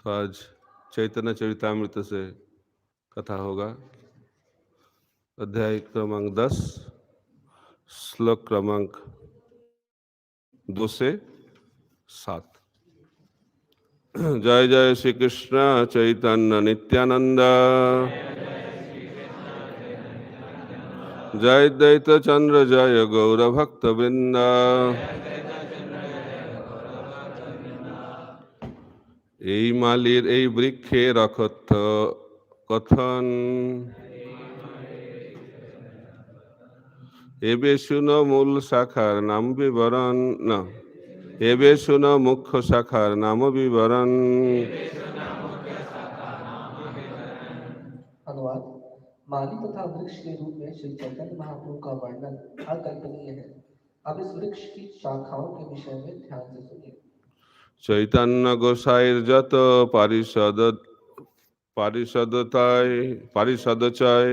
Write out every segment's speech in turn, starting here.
तो आज चैतन्य चरितामृत से कथा होगा। अध्याय क्रमांक 10, श्लोक क्रमांक 2 से 7। जय जय श्री कृष्ण चैतन्य नित्यानंद, जय दैत चंद्र जय गौर भक्त वृंद। এই মালির এই বৃক্ষে রখত কথন, এবে শুনো মূল শাখার নাম বিবরণ না, এবে শুনো মুখ্য শাখার নাম বিবরণ। अनुवाद। माली तथा वृक्ष के रूप में श्री चैतन्य महाप्रभु का वर्णन अकल्पनीय है। अब इस वृक्ष की शाखाओं के विषय में ध्यान से सुनिए। চৈতন্য গোসাইর যত পারিষদ পারিষদতায় পারিষদচয়,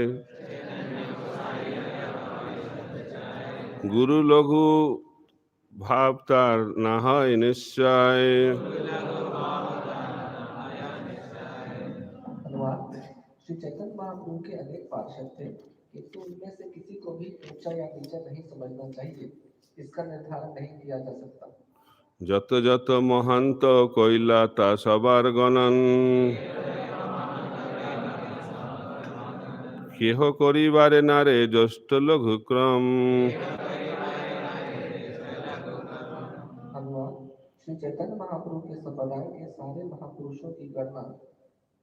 গুরু লঘু ভাব তার না হয় নিশ্চয়। अनुवाद। श्री चैतन्य महाप्रभु के अनेक पार्षद थे, किंतु उनमें से किसी को भी ऊंचा या नीचा नहीं समझना चाहिए। इसका निर्धारण नहीं किया जा सकता। যত যত মহান্ত কইলা তা সবার গণন, কেহ করিবারে নারে জ্যেষ্ঠ লঘুক্রম। अनुवाद। श्री चैतन्य महाप्रभु के संप्रदाय के सारे महापुरुषों की गणना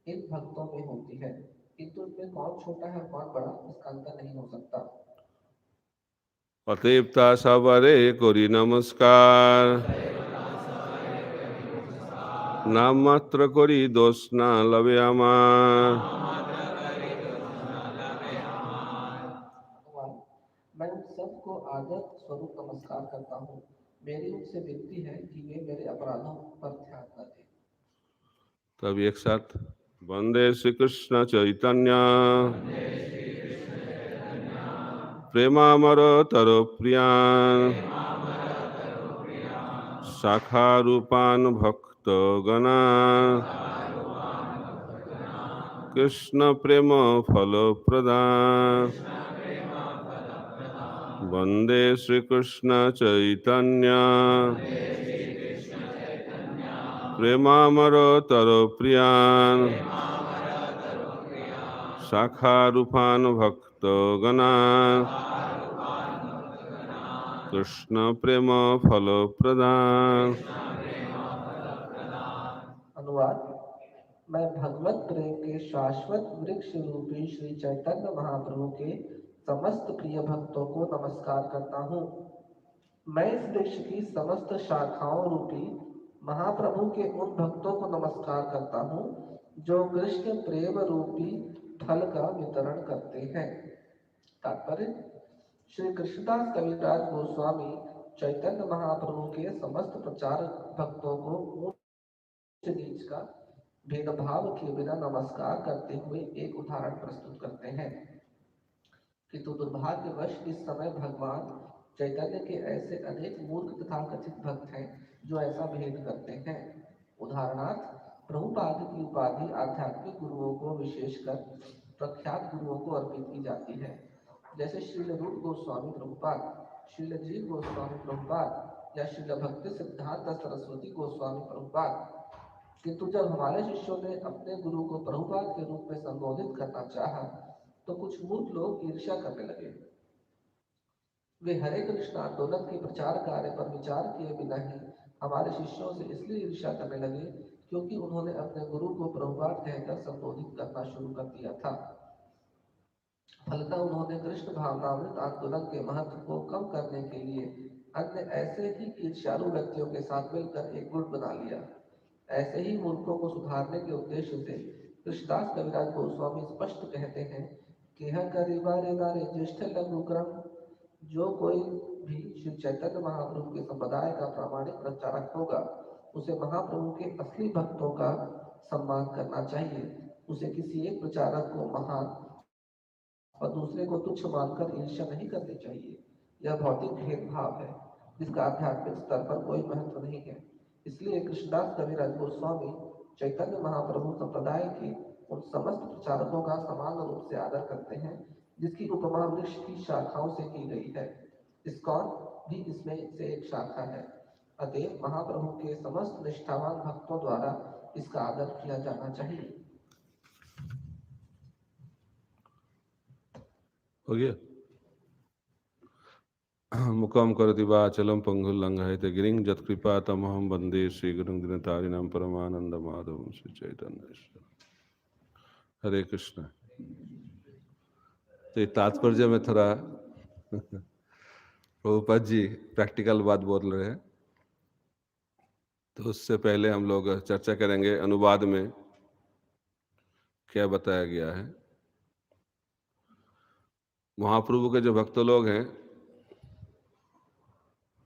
इन भक्तों में होती है, किंतु इनमें कौन छोटा है और कौन बड़ा, इसका अंतर नहीं हो सकता। অতএব তা সবারে করি নমস্কার, নাম মাত্র করি দোষ না লবে আমার। अनुवाद। मैं उन सबको आदर स्वरूप नमस्कार करता हूँ। मेरी उनसे विनती है कि वे मेरे अपराधों पर ध्यान न दें। तब एक साथ वंदे श्री कृष्ण चैतन्य प्रेमामर तरो प्रियान, शाखा रूपान भक्त गणा, कृष्ण प्रेम फल प्रदान। वंदे श्री कृष्ण चैतन्य प्रेमामर तरो प्रियान, शाखा रूपान भक्त गणा, कृष्ण प्रेम फल प्रदान। अनुवाद। मैं भगवत प्रेम के शाश्वत वृक्ष रूपी श्री चैतन्य महाप्रभु के समस्त प्रिय भक्तों को नमस्कार करता हूँ। मैं इस वृक्ष की समस्त शाखाओं रूपी महाप्रभु के उन भक्तों को नमस्कार करता हूँ जो कृष्ण प्रेम रूपी फल का वितरण करते हैं। तात्पर्य। श्री कृष्णदास कविराज गोस्वामी चैतन्य महाप्रभु के समस्त प्रचार भक्तों को ऊंच नीच का भेदभाव के बिना नमस्कार करते हुए एक उदाहरण प्रस्तुत करते हैं, किंतु दुर्भाग्यवश इस समय भगवान चैतन्य के ऐसे अनेक मूर्ख तथा कथित भक्त हैं जो ऐसा भेद करते हैं। उदाहरणार्थ, प्रभुपाद की उपाधि आध्यात्मिक गुरुओं को विशेषकर प्रख्यात गुरुओं को अर्पित की जाती है, जैसे श्रील रूप गोस्वामी प्रभुपाद, श्रील जीव गोस्वामी प्रभुपाद या श्रील भक्ति सिद्धांत सरस्वती गोस्वामी प्रभुपाद। किंतु जब हमारे शिष्यों ने अपने गुरु को प्रभुपाद के रूप में संबोधित करना चाहा, तो कुछ मूर्ख लोग ईर्ष्या करने लगे। वे हरे कृष्ण आंदोलन के प्रचार कार्य पर विचार किए बिना ही हमारे शिष्यों से इसलिए ईर्ष्या करने लगे क्योंकि उन्होंने अपने गुरु को प्रभुपाद कहकर संबोधित करना शुरू कर दिया था। फलतः उन्होंने कृष्ण भावनामृत आंदोलन के महत्व को कम करने के लिए अन्य ऐसे ही ईर्ष्यालु व्यक्तियों के साथ मिलकर एक गुट बना लिया। ऐसे ही मूर्खों को सुधारने के उद्देश्य से कृष्णदास कविराज गोस्वामी स्पष्ट कहते हैं कि यह करिबारे नारे ज्येष्ठ लघुक्रम। जो कोई भी श्री चैतन्य महाप्रभु के संप्रदाय का प्रामाणिक प्रचारक होगा, उसे महाप्रभु के असली भक्तों का सम्मान करना चाहिए। उसे किसी एक प्रचारक को महान और दूसरे को तुच्छ मानकर ईर्ष्या नहीं करनी चाहिए। यह भौतिक भेदभाव है जिसका आध्यात्मिक स्तर पर कोई महत्व नहीं है। इसलिए कृष्णदास कविराज गोस्वामी चैतन्य महाप्रभु संप्रदाय के उन समस्त प्रचारकों का समान रूप से आदर करते हैं जिसकी उपमा वृक्ष की शाखाओं से की गई है। इस्कॉन भी इसमें से एक शाखा है। अतएव महाप्रभु के समस्त निष्ठावान भक्तों द्वारा इसका आदर किया जाना चाहिए। हो गया। मुकम करोति वाचलम पंगुल लंघयते गिरिं जत्कृपा तमहं वंदे श्री गुरुं दिनतारिणं परमानंद माधवं श्री चैतन्य। हरे कृष्ण। तो ये तात्पर्य में थोड़ा प्रभुपाद जी प्रैक्टिकल बात बोल रहे हैं, तो उससे पहले हम लोग चर्चा करेंगे अनुवाद में क्या बताया गया है। महाप्रभु के जो भक्त लोग हैं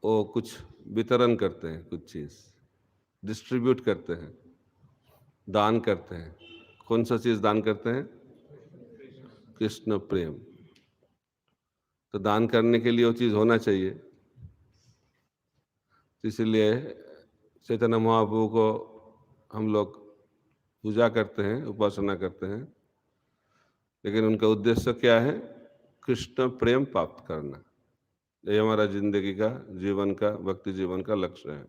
वो कुछ वितरण करते हैं, कुछ चीज़ डिस्ट्रीब्यूट करते हैं, दान करते हैं। कौन सा चीज़ दान करते हैं? कृष्ण प्रेम। तो दान करने के लिए वो चीज़ होना चाहिए। इसलिए चैतन्य महाप्रभु को हम लोग पूजा करते हैं, उपासना करते हैं, लेकिन उनका उद्देश्य क्या है? कृष्ण प्रेम प्राप्त करना। ये हमारा जिंदगी का, जीवन का, भक्ति जीवन का लक्ष्य है।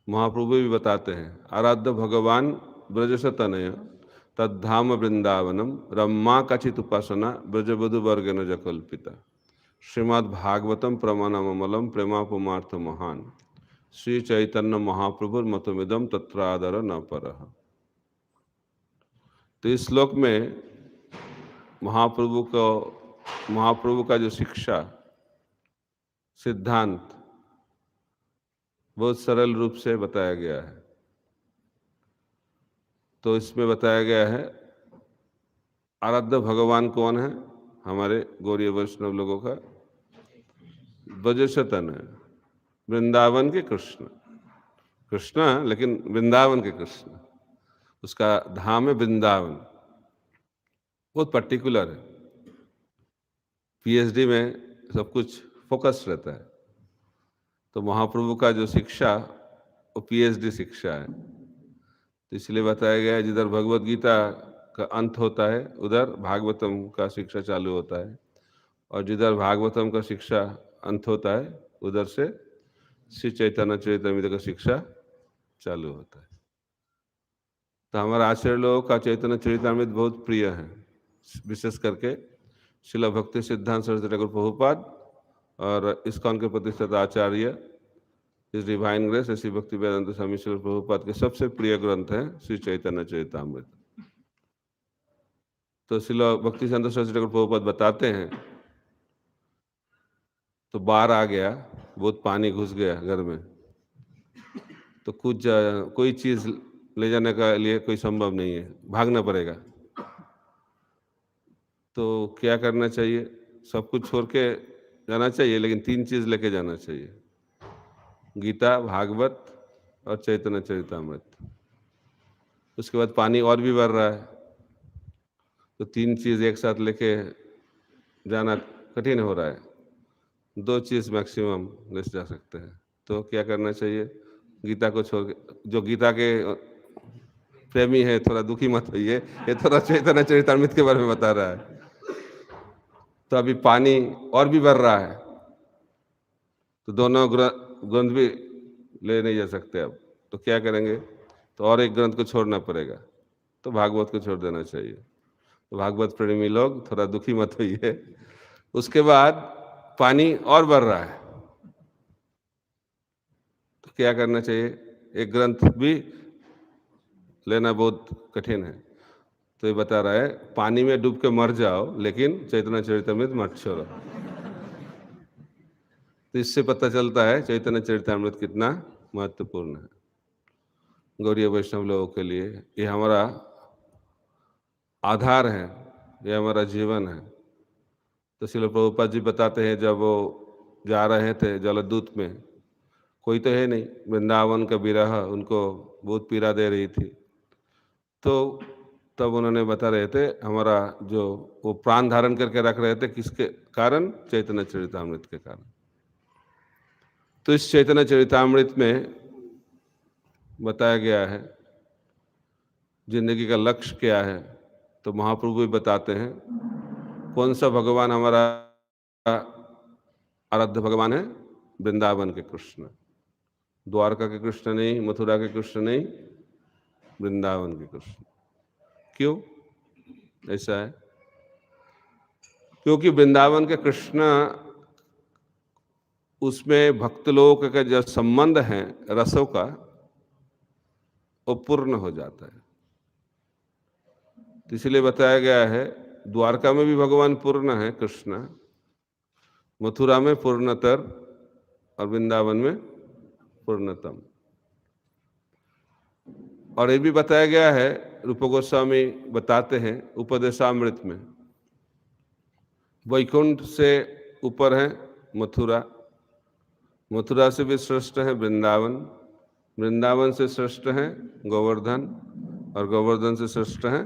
महाप्रभु भी बताते हैं, आराध्य भगवान ब्रजस तनय तद्धाम वृंदावनम रम्मा कचित उपासना ब्रजबधु वर्ग न जकल्पिता श्रीमद् भागवतम प्रमाणमलम प्रेमापुमार्थ महान श्री चैतन्य महाप्रभुर मतमिदम तत्रादर न परः। तो इस श्लोक में महाप्रभु का जो शिक्षा सिद्धांत बहुत सरल रूप से बताया गया है। तो इसमें बताया गया है आराध्य भगवान कौन है? हमारे गौरीय वैष्णव लोगों का ब्रजशतन है, वृंदावन के कृष्ण। कृष्ण लेकिन वृंदावन के कृष्ण, उसका धाम है वृंदावन। बहुत पर्टिकुलर है। पीएचडी में सब कुछ फोकस रहता है। तो महाप्रभु का जो शिक्षा वो पीएचडी शिक्षा है। तो इसलिए बताया गया है जिधर भगवत गीता का अंत होता है उधर भागवतम का शिक्षा चालू होता है, और जिधर भागवतम का शिक्षा अंत होता है उधर से श्री चैतन्य चरितामृत का शिक्षा चालू होता है। तो हमारे आचार्य लोगों का चैतन्य चरितामृत बहुत प्रिय है, विशेष करके श्रील भक्ति सिद्धांत सरस्वती ठाकुर प्रभुपाद और इस्कॉन के प्रतिष्ठित आचार्य इस डिवाइन ग्रेस श्री भक्ति वेदांत स्वामी श्री प्रभुपाद के सबसे प्रिय ग्रंथ है श्री चैतन्य चरितामृत। तो श्रील भक्ति सिद्धांत सरस्वती ठाकुर प्रभुपाद बताते हैं, तो बाढ़ आ गया, बहुत पानी घुस गया घर में, तो कोई चीज ले जाने का लिए कोई संभव नहीं है, भागना पड़ेगा। तो क्या करना चाहिए? सब कुछ छोड़ के जाना चाहिए, लेकिन 3 चीज लेके जाना चाहिए, गीता, भागवत और चैतन्य चरितामृत। उसके बाद पानी और भी बढ़ रहा है, तो 3 चीज एक साथ लेके जाना कठिन हो रहा है। 2 चीज मैक्सिमम ले जा सकते हैं। तो क्या करना चाहिए? गीता को छोड़ के, जो गीता के प्रेमी है थोड़ा दुखी मत होइए, ये थोड़ा चैतन्य चरितामृत के बारे में बता रहा है। तो अभी पानी और भी बढ़ रहा है, तो दोनों ग्रंथ भी ले नहीं जा सकते अब। तो क्या करेंगे? तो और एक ग्रंथ को छोड़ना पड़ेगा, तो भागवत को छोड़ देना चाहिए। तो भागवत प्रेमी लोग थोड़ा दुखी मत होइए। उसके बाद पानी और बढ़ रहा है, तो क्या करना चाहिए? एक ग्रंथ भी लेना बहुत कठिन है। तो ये बता रहा है पानी में डूब के मर जाओ, लेकिन चैतन्य चरितामृत मत छोड़ो। तो इससे पता चलता है चैतन्य चरितामृत कितना महत्वपूर्ण है गौरीय वैष्णव लोगों के लिए। ये हमारा आधार है, ये हमारा जीवन है। तो श्रील प्रभुपाद जी बताते हैं, जब वो जा रहे थे जलदूत में, कोई तो है नहीं, वृंदावन का विरह उनको बहुत पीड़ा दे रही थी। तो तब उन्होंने बता रहे थे हमारा जो वो प्राण धारण करके रख रहे थे, किसके कारण? चैतन्य चरितामृत के कारण। तो इस चैतन्य चरितामृत में बताया गया है जिंदगी का लक्ष्य क्या है, तो महाप्रभु भी बताते हैं कौन सा भगवान हमारा आराध्य भगवान है। वृंदावन के कृष्ण, द्वारका के कृष्ण नहीं, मथुरा के कृष्ण नहीं, वृंदावन के कृष्ण। क्यों ऐसा है? क्योंकि वृंदावन के कृष्ण, उसमें भक्त लोगों का जो संबंध है रसों का, वो पूर्ण हो जाता है। तो इसलिए बताया गया है द्वारका में भी भगवान पूर्ण है कृष्ण, मथुरा में पूर्णतर और वृंदावन में पूर्णतम। और ये भी बताया गया है, रूप गोस्वामी बताते हैं उपदेशामृत में, वैकुंठ से ऊपर है मथुरा, मथुरा से भी श्रेष्ठ है वृंदावन, वृंदावन से श्रेष्ठ है गोवर्धन, और गोवर्धन से श्रेष्ठ है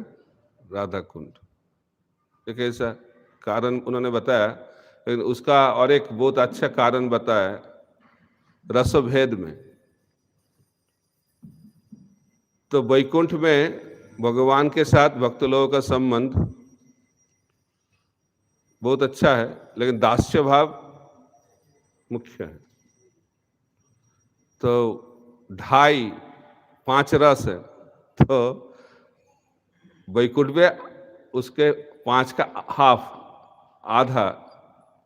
राधा कुंड। एक ऐसा कारण उन्होंने बताया, लेकिन उसका और एक बहुत अच्छा कारण बताया रसभेद में। तो वैकुंठ में भगवान के साथ भक्त लोगों का संबंध बहुत अच्छा है, लेकिन दास्य भाव मुख्य है। तो 2.5-5 रस है, तो वैकुंठ में उसके 5 का हाफ, आधा,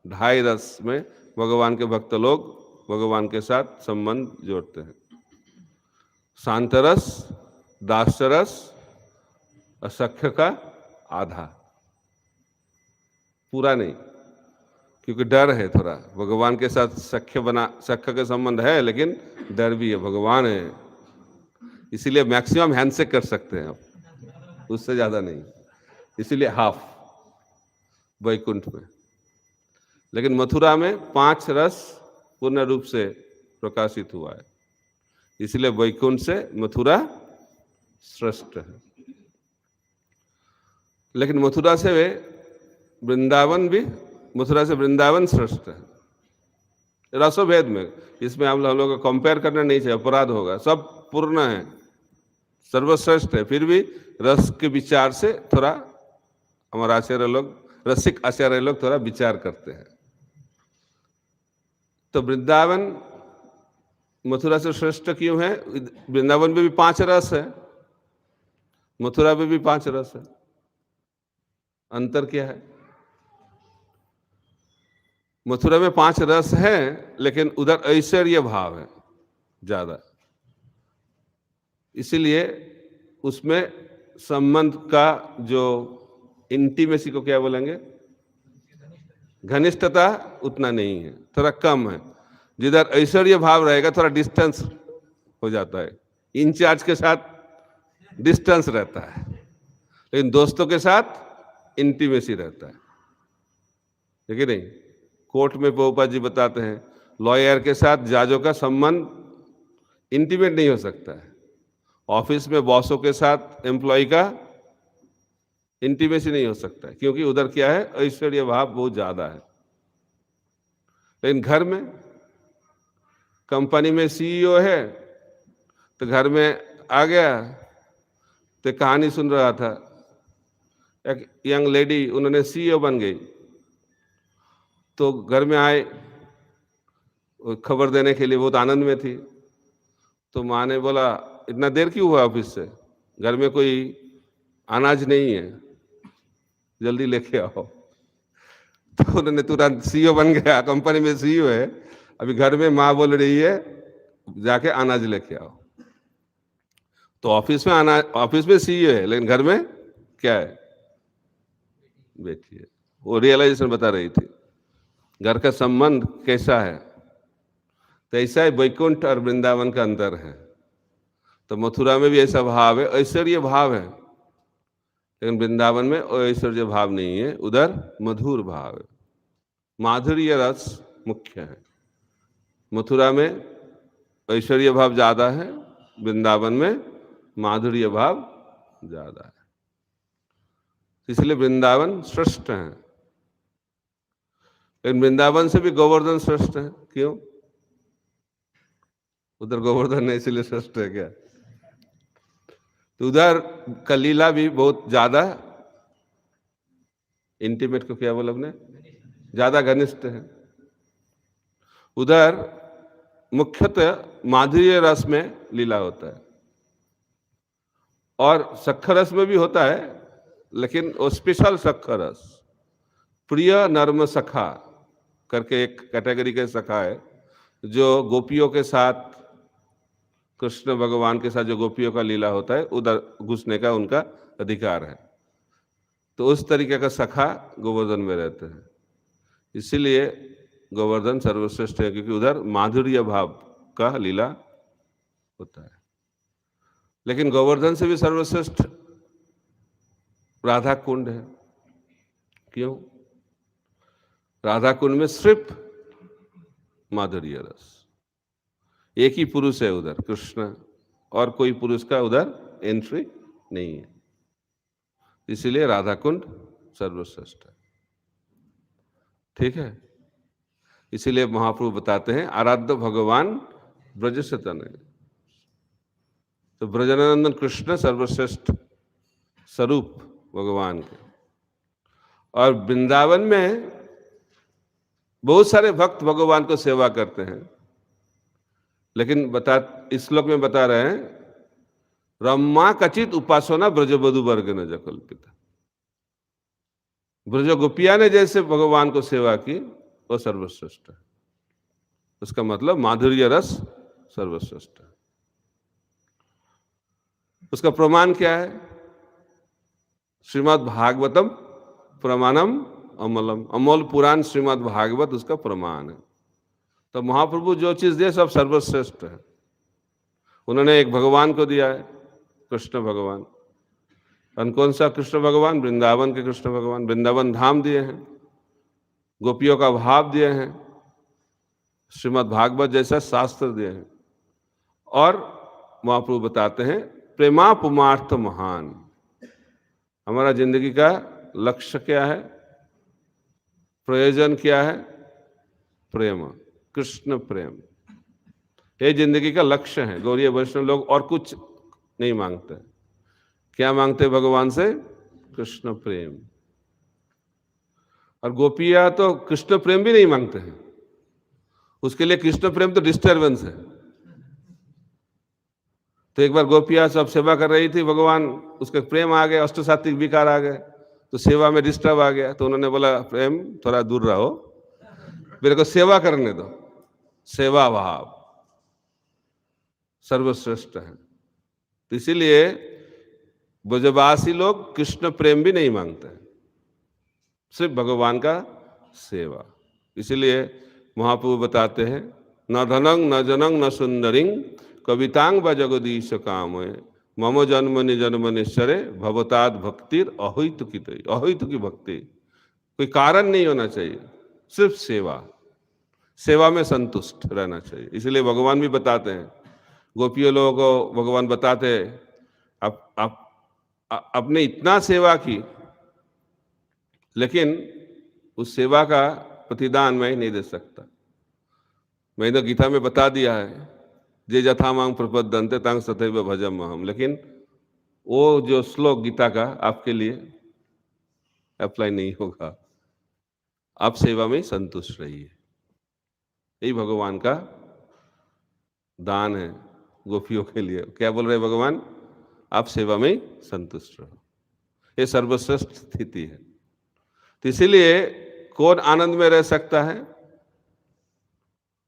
2.5 रस में भगवान के भक्त लोग भगवान के साथ संबंध जोड़ते हैं। शांतरस, दास्यरस और सख्य का आधा, पूरा नहीं, क्योंकि डर है थोड़ा भगवान के साथ। सख्य के संबंध है, लेकिन डर भी है, भगवान है, इसीलिए मैक्सिमम हैंडशेक कर सकते हैं आप, उससे ज्यादा नहीं, इसीलिए हाफ वैकुंठ में। लेकिन मथुरा में 5 रस पूर्ण रूप से प्रकाशित हुआ है, इसलिए वैकुंठ से मथुरा श्रेष्ठ है। लेकिन मथुरा से वृंदावन श्रेष्ठ है रसोभेद में। इसमें हम लोगों को कंपेयर करना नहीं चाहिए, अपराध होगा। सब पूर्ण है, सर्वश्रेष्ठ है, फिर भी रस के विचार से थोड़ा हमारे आचार्य लोग, रसिक आचार्य लोग थोड़ा विचार करते हैं। तो वृंदावन मथुरा से श्रेष्ठ क्यों है? वृंदावन में भी 5 रस है, मथुरा में भी 5 रस है। अंतर क्या है? मथुरा में 5 रस है, लेकिन उधर ऐश्वर्य भाव है ज्यादा, इसीलिए उसमें संबंध का जो इंटीमेसी को क्या बोलेंगे, घनिष्ठता उतना नहीं है, थोड़ा कम है। जिधर ऐश्वर्य भाव रहेगा थोड़ा डिस्टेंस हो जाता है, इंचार्ज के साथ डिस्टेंस रहता है, लेकिन दोस्तों के साथ इंटीमेसी रहता है कि नहीं? कोर्ट में प्रभुपाद जी बताते हैं, लॉयर के साथ जजों का संबंध इंटीमेट नहीं हो सकता है, ऑफिस में बॉसों के साथ एम्प्लॉय का इंटीमेसी नहीं हो सकता है, क्योंकि उधर क्या है, ऐश्वर्य भाव बहुत ज्यादा है। लेकिन घर में, कंपनी में सीईओ है, तो घर में आ गया, तो कहानी सुन रहा था, एक यंग लेडी, उन्होंने सीईओ बन गई, तो घर में आए, खबर देने के लिए बहुत आनंद में थी। तो माँ ने बोला, इतना देर क्यों हुआ ऑफिस से, घर में कोई अनाज नहीं है, जल्दी लेके आओ। तो उन्होंने तुरंत सीईओ बन गया, कंपनी में सीईओ है, अभी घर में माँ बोल रही है जाके अनाज लेके आओ। तो ऑफिस में सीईओ है, लेकिन घर में क्या है, बेटी है। वो रियलाइजेशन बता रही थी घर का संबंध कैसा है। तो ऐसा है वैकुंठ और वृंदावन का अंतर है। तो मथुरा में भी ऐसा भाव है, ऐश्वर्य भाव है, लेकिन वृंदावन में ऐश्वर्य भाव नहीं है, उधर मधुर भाव है, माधुर्य रस मुख्य है। मथुरा में ऐश्वर्य भाव ज्यादा है, वृंदावन में माधुर्य भाव ज्यादा है, इसलिए वृंदावन श्रेष्ठ है। लेकिन वृंदावन से भी गोवर्धन श्रेष्ठ है। क्यों? उधर गोवर्धन है इसलिए श्रेष्ठ है क्या? तो उधर का लीला भी बहुत ज्यादा इंटीमेट को क्या बोला आपने, ज्यादा घनिष्ठ है। उधर मुख्यतः माधुर्य रस में लीला होता है, और शक्कर रस में भी होता है, लेकिन वो स्पेशल शक्कर रस। प्रिय नर्म सखा करके एक कैटेगरी के सखा है, जो गोपियों के साथ, कृष्ण भगवान के साथ जो गोपियों का लीला होता है उधर घुसने का उनका अधिकार है। तो उस तरीके का सखा गोवर्धन में रहते हैं, इसीलिए गोवर्धन सर्वश्रेष्ठ है, क्योंकि उधर माधुर्य भाव का लीला होता है। लेकिन गोवर्धन से भी सर्वश्रेष्ठ राधा कुंड है। क्यों? राधा कुंड में सिर्फ माधुर्य रस, एक ही पुरुष है उधर, कृष्ण, और कोई पुरुष का उधर एंट्री नहीं है, इसीलिए राधा कुंड सर्वश्रेष्ठ है। ठीक है, इसीलिए महाप्रभु बताते हैं आराध्य भगवान ब्रज से तनय। तो ब्रजनंदन कृष्ण सर्वश्रेष्ठ स्वरूप भगवान के, और वृंदावन में बहुत सारे भक्त भगवान को सेवा करते हैं, लेकिन इस श्लोक में बता रहे हैं रमा कचित उपासना ब्रजबधु वर्ग न जकल्पिता। ब्रज गोपिया ने जैसे भगवान को सेवा की वो सर्वश्रेष्ठ है। उसका मतलब माधुर्य रस सर्वश्रेष्ठ है। उसका प्रमाण क्या है? श्रीमद् भागवतम प्रमाणम अमलम, अमोल पुराण श्रीमद् भागवत उसका प्रमाण है। तो महाप्रभु जो चीज दे सब सर्वश्रेष्ठ है। उन्होंने एक भगवान को दिया है, कृष्ण भगवान। और कौन सा कृष्ण भगवान? वृंदावन के कृष्ण भगवान। वृंदावन धाम दिए हैं, गोपियों का भाव दिए हैं, श्रीमद् भागवत जैसा शास्त्र दिए हैं। और महाप्रभु बताते हैं प्रेमा पुमार्थ महान। हमारा जिंदगी का लक्ष्य क्या है, प्रयोजन क्या है? प्रेम, कृष्ण प्रेम, ये जिंदगी का लक्ष्य है। गौरीय वैष्णव लोग और कुछ नहीं मांगते। क्या मांगते भगवान से? कृष्ण प्रेम। और गोपियां तो कृष्ण प्रेम भी नहीं मांगते हैं, उसके लिए कृष्ण प्रेम तो डिस्टर्बेंस है। तो एक बार गोपियां सब सेवा कर रही थी, भगवान उसके प्रेम आ गए, अष्ट सात्विक विकार आ गए, तो सेवा में डिस्टर्ब आ गया। तो उन्होंने बोला प्रेम थोड़ा दूर रहो, मेरे को सेवा करने दो। सेवा भाव सर्वश्रेष्ठ है। तो इसीलिए ब्रजवासी लोग कृष्ण प्रेम भी नहीं मांगते, सिर्फ भगवान का सेवा। इसीलिए महाप्रभु बताते हैं न धनंग न जनंग न सुंदरिंग कवितांग व जगदीश काम मम जन्म निजन्म निश्चरे भवताद भक्तिर अहित की तई। अहित की भक्ति, कोई कारण नहीं होना चाहिए, सिर्फ सेवा। सेवा में संतुष्ट रहना चाहिए। इसलिए भगवान भी बताते हैं, गोपियों लोगों को भगवान बताते हैं आपने इतना सेवा की, लेकिन उस सेवा का प्रतिदान मैं नहीं दे सकता। मैंने तो गीता में बता दिया है जे जथा मांग प्रपद्यन्ते तांग तथैव भजम हम, लेकिन वो जो श्लोक गीता का आपके लिए अप्लाई नहीं होगा। आप सेवा में संतुष्ट रहिए, यही भगवान का दान है गोपियों के लिए। क्या बोल रहे भगवान? आप सेवा में संतुष्ट रहो, ये सर्वश्रेष्ठ स्थिति है। तो इसीलिए कौन आनंद में रह सकता है?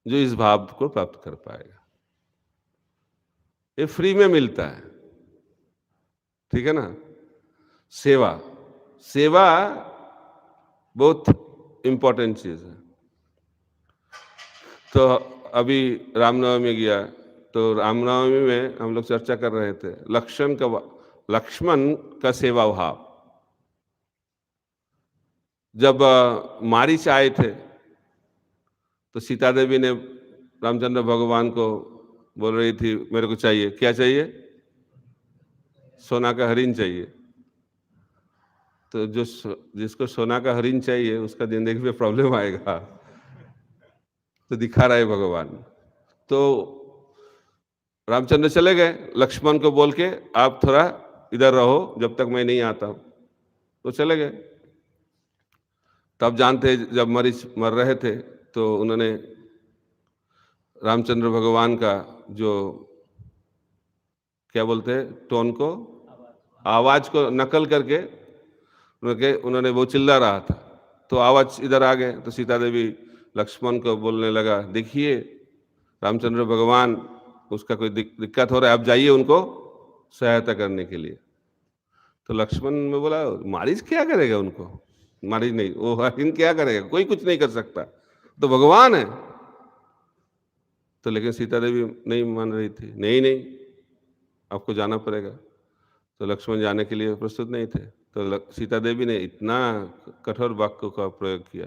जो इस भाव को प्राप्त कर पाएगा। ये फ्री में मिलता है, ठीक है ना। सेवा, सेवा बहुत इंपॉर्टेंट चीज है। तो अभी रामनवमी गया, तो रामनवमी में हम लोग चर्चा कर रहे थे लक्ष्मण का सेवा भाव। जब मारीच आए थे तो सीता देवी ने रामचंद्र भगवान को बोल रही थी मेरे को चाहिए, क्या चाहिए? सोना का हरिण चाहिए। तो जिसको सोना का हरिण चाहिए उसका जिंदगी में प्रॉब्लम आएगा, तो दिखा रहा है भगवान। तो रामचंद्र चले गए, लक्ष्मण को बोल के आप थोड़ा इधर रहो जब तक मैं नहीं आता हूं, तो चले गए। तब जानते जब मरीच मर रहे थे तो उन्होंने रामचंद्र भगवान का जो क्या बोलते हैं टोन को, आवाज को नकल करके उन्होंने वो चिल्ला रहा था, तो आवाज इधर आ गए। तो सीता देवी लक्ष्मण को बोलने लगा, देखिए रामचंद्र भगवान उसका कोई दिक्कत हो रहा है, आप जाइए उनको सहायता करने के लिए। तो लक्ष्मण में बोला, मारीच क्या करेगा उनको, मारीच नहीं, वो हरिण क्या करेगा, कोई कुछ नहीं कर सकता, तो भगवान है। तो लेकिन सीता देवी नहीं मान रही थी, नहीं नहीं आपको जाना पड़ेगा। तो लक्ष्मण जाने के लिए प्रस्तुत नहीं थे। तो सीता देवी ने इतना कठोर वाक्य का प्रयोग किया,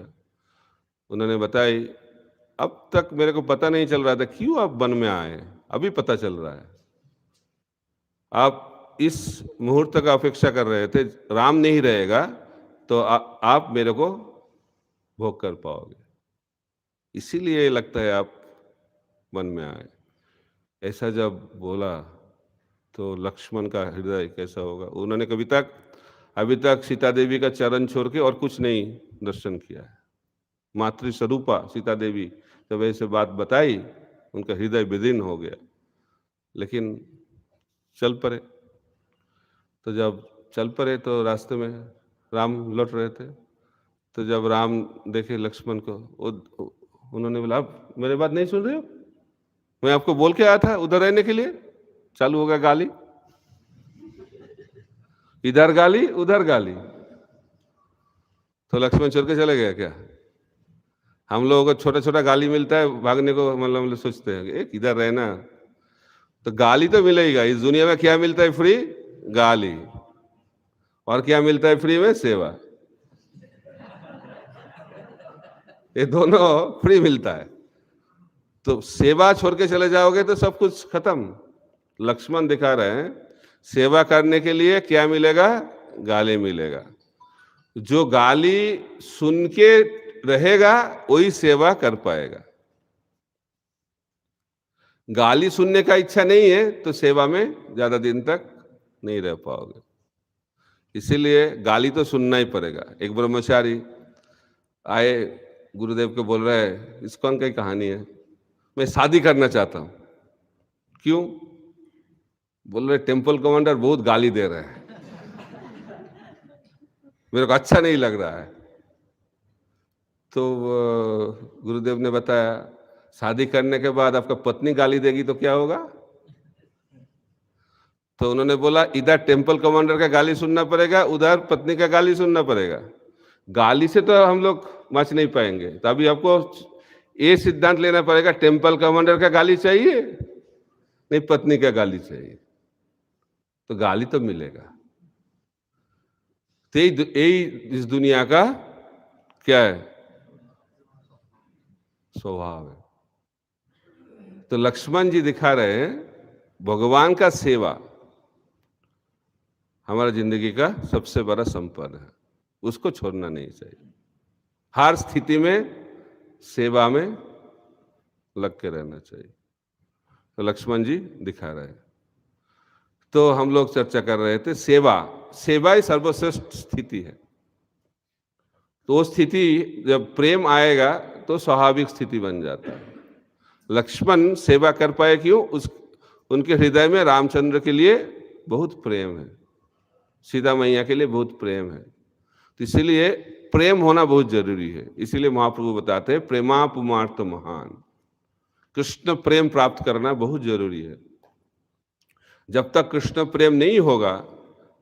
उन्होंने बताई, अब तक मेरे को पता नहीं चल रहा था क्यों आप वन में आए, अभी पता चल रहा है। आप इस मुहूर्त का अपेक्षा कर रहे थे, राम नहीं रहेगा तो आप मेरे को भोग कर पाओगे, इसीलिए लगता है आप वन में आए। ऐसा जब बोला तो लक्ष्मण का हृदय कैसा होगा। उन्होंने अभी तक सीता देवी का चरण छोड़ के और कुछ नहीं दर्शन किया है। मातृ स्वरूपा सीता देवी जब ऐसे बात बताई, उनका हृदय विदीर्ण हो गया, लेकिन चल पड़े। तो जब चल पड़े तो रास्ते में राम लौट रहे थे, तो जब राम देखे लक्ष्मण को, उन्होंने बोला, आप मेरे बात नहीं सुन रहे हो, मैं आपको बोल के आया था उधर रहने के लिए। चालू होगा गाली, इधर गाली उधर गाली। तो लक्ष्मण छोड़ के चले गए क्या। हम लोगों को छोटा छोटा गाली मिलता है, भागने को मतलब सोचते हैं एक इधर रहना, तो गाली तो मिलेगा। इस दुनिया में क्या मिलता है फ्री, गाली, और क्या मिलता है फ्री में, सेवा। ये दोनों फ्री मिलता है। तो सेवा छोड़ के चले जाओगे तो सब कुछ खत्म। लक्ष्मण दिखा रहे हैं, सेवा करने के लिए क्या मिलेगा, गाली मिलेगा। जो गाली सुन के रहेगा वही सेवा कर पाएगा। गाली सुनने का इच्छा नहीं है तो सेवा में ज्यादा दिन तक नहीं रह पाओगे। इसीलिए गाली तो सुनना ही पड़ेगा। एक ब्रह्मचारी आए, गुरुदेव को बोल रहे हैं, इस्कॉन की कहानी है, मैं शादी करना चाहता हूं। क्यों, बोल रहे टेम्पल कमांडर बहुत गाली दे रहे हैं, मेरे को अच्छा नहीं लग रहा है। तो गुरुदेव ने बताया, शादी करने के बाद आपका पत्नी गाली देगी तो क्या होगा। तो उन्होंने बोला, इधर टेम्पल कमांडर का गाली सुनना पड़ेगा, उधर पत्नी का गाली सुनना पड़ेगा। गाली से तो हम लोग बच नहीं पाएंगे, तो अभी आपको ये सिद्धांत लेना पड़ेगा, टेम्पल कमांडर का गाली चाहिए नहीं पत्नी का गाली चाहिए, तो गाली तो मिलेगा। तो यही इस दुनिया का क्या है, स्वभाव है। तो लक्ष्मण जी दिखा रहे हैं, भगवान का सेवा हमारा जिंदगी का सबसे बड़ा संपन्न है, उसको छोड़ना नहीं चाहिए। हर स्थिति में सेवा में लग के रहना चाहिए। तो लक्ष्मण जी दिखा रहे हैं। तो हम लोग चर्चा कर रहे थे, सेवा ही सर्वश्रेष्ठ स्थिति है। तो वो स्थिति जब प्रेम आएगा तो स्वाभाविक स्थिति बन जाता है। लक्ष्मण सेवा कर पाए क्यों, उनके हृदय में रामचंद्र के लिए बहुत प्रेम है, सीता मैया के लिए बहुत प्रेम है। तो इसीलिए प्रेम होना बहुत जरूरी है। इसीलिए महाप्रभु बताते हैं, प्रेमापुमार्थ महान, कृष्ण प्रेम प्राप्त करना बहुत जरूरी है। जब तक कृष्ण प्रेम नहीं होगा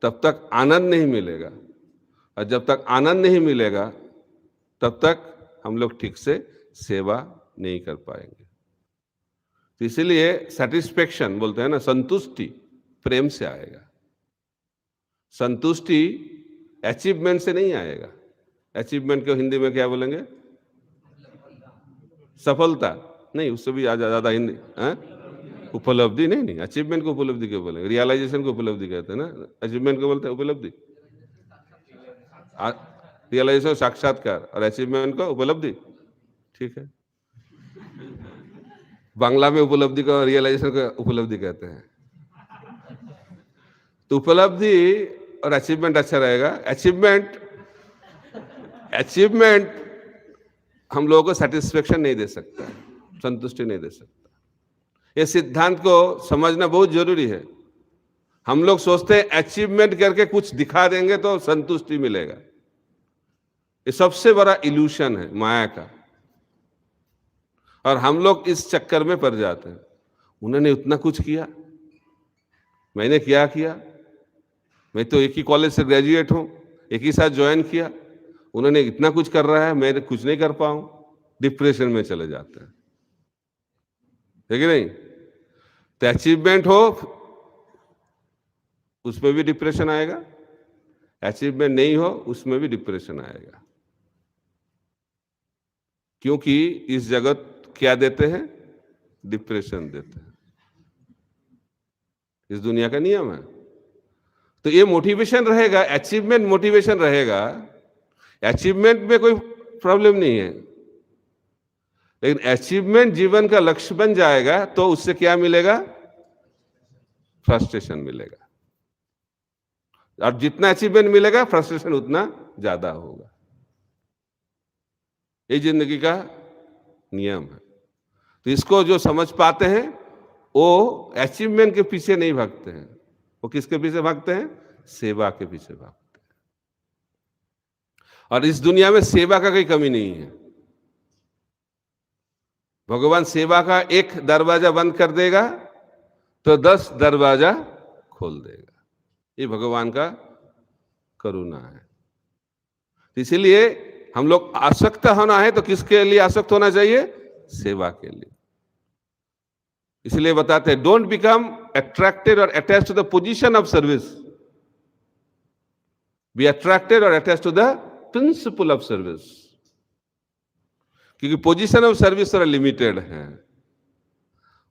तब तक आनंद नहीं मिलेगा, और जब तक आनंद नहीं मिलेगा तब तक हम लोग ठीक से सेवा नहीं कर पाएंगे। तो इसीलिए सेटिस्फेक्शन बोलते हैं ना, संतुष्टि प्रेम से आएगा। संतुष्टि अचीवमेंट से नहीं आएगा। अचीवमेंट को हिंदी में क्या बोलेंगे, सफलता नहीं, उससे भी ज्यादा हिंदी उपलब्धि नहीं, अचीवमेंट को उपलब्धि क्यों बोलेंगे, रियलाइजेशन को उपलब्धि कहते हैं ना, अचीवमेंट को बोलते हैं उपलब्धि। रियलाइजेशन साक्षात्कार और अचीवमेंट को उपलब्धि, ठीक है। बांग्ला में उपलब्धि को रियलाइजेशन को उपलब्धि कहते हैं। तो उपलब्धि और अचीवमेंट अच्छा रहेगा। अचीवमेंट हम लोगों को सेटिस्फेक्शन नहीं दे सकता, संतुष्टि नहीं दे सकता। ये सिद्धांत को समझना बहुत जरूरी है। हम लोग सोचते हैं अचीवमेंट करके कुछ दिखा देंगे तो संतुष्टि मिलेगा। ये सबसे बड़ा इल्यूशन है माया का, और हम लोग इस चक्कर में पड़ जाते हैं। उन्होंने उतना कुछ किया, मैंने क्या किया, मैं तो एक ही कॉलेज से ग्रेजुएट हूं, एक ही साथ ज्वाइन किया, उन्होंने इतना कुछ कर रहा है, मैं कुछ नहीं कर पाऊं, डिप्रेशन में चले जाते हैं, है कि नहीं? तो अचीवमेंट हो उसमें भी डिप्रेशन आएगा, अचीवमेंट नहीं हो उसमें भी डिप्रेशन आएगा। क्योंकि इस जगत क्या देते हैं? डिप्रेशन देते हैं। इस दुनिया का नियम है। तो ये मोटिवेशन रहेगा, अचीवमेंट मोटिवेशन रहेगा। अचीवमेंट में कोई प्रॉब्लम नहीं है, लेकिन अचीवमेंट जीवन का लक्ष्य बन जाएगा तो उससे क्या मिलेगा? फ्रस्ट्रेशन मिलेगा। और जितना अचीवमेंट मिलेगा फ्रस्ट्रेशन उतना ज्यादा होगा। ये जिंदगी का नियम है। तो इसको जो समझ पाते हैं वो अचीवमेंट के पीछे नहीं भागते हैं। वो किसके पीछे भागते हैं? सेवा के पीछे भागते हैं। और इस दुनिया में सेवा का कोई कमी नहीं है। भगवान सेवा का एक दरवाजा बंद कर देगा तो 10 दरवाजा खोल देगा। ये भगवान का करुणा है। इसीलिए हम लोग आसक्त होना है तो किसके लिए आसक्त होना चाहिए? सेवा के लिए। इसलिए बताते हैं डोंट बिकम अट्रैक्टेड और attached to the position of service, be attracted और attached to the principle of service. क्योंकि पोजीशन ऑफ सर्विस थोड़ा लिमिटेड है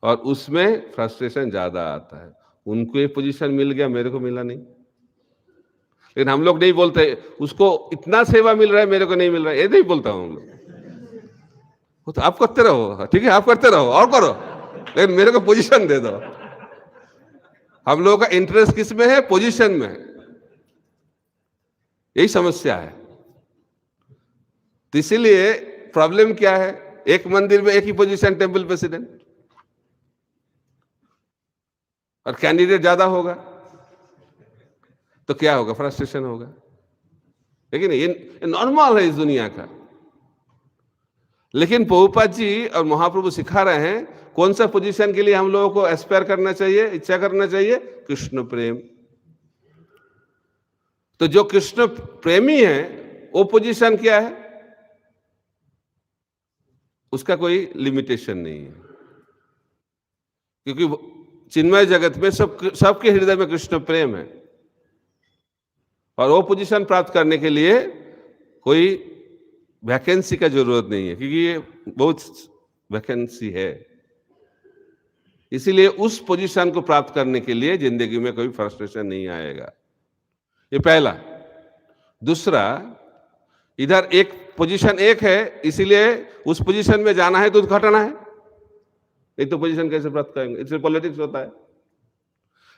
और उसमें फ्रस्ट्रेशन ज्यादा आता है। उनको ये पोजीशन मिल गया, मेरे को मिला नहीं। लेकिन हम लोग नहीं बोलते उसको इतना सेवा मिल रहा है, मेरे को नहीं मिल रहा है, ये नहीं बोलता हूं हम लोग। तो आप करते रहो, ठीक है, आप करते रहो और करो, लेकिन मेरे को पोजीशन दे दो। हम लोगों का इंटरेस्ट किस में है? पोजीशन में। यही समस्या है। तो इसीलिए प्रॉब्लम क्या है? एक मंदिर में एक ही पोजीशन, टेंपल प्रेसिडेंट, और कैंडिडेट ज्यादा होगा तो क्या होगा? फ्रस्ट्रेशन होगा। लेकिन ये नॉर्मल है इस दुनिया का। लेकिन प्रभुपाद जी और महाप्रभु सिखा रहे हैं कौन सा पोजीशन के लिए हम लोगों को एस्पायर करना चाहिए, इच्छा करना चाहिए? कृष्ण प्रेम। तो जो कृष्ण प्रेमी है वो पोजीशन क्या है? उसका कोई लिमिटेशन नहीं है। क्योंकि चिन्मय जगत में सबके हृदय में कृष्ण प्रेम है, और वो पोजीशन प्राप्त करने के लिए कोई वैकेंसी का जरूरत नहीं है, क्योंकि ये बहुत वैकेंसी है। इसीलिए उस पोजीशन को प्राप्त करने के लिए जिंदगी में कोई फ्रस्ट्रेशन नहीं आएगा। ये पहला। दूसरा, इधर एक पोजीशन एक है, इसीलिए उस पोजीशन में जाना है तो घटना है, नहीं तो पोजीशन कैसे प्राप्त करेंगे? इसलिए पॉलिटिक्स होता है।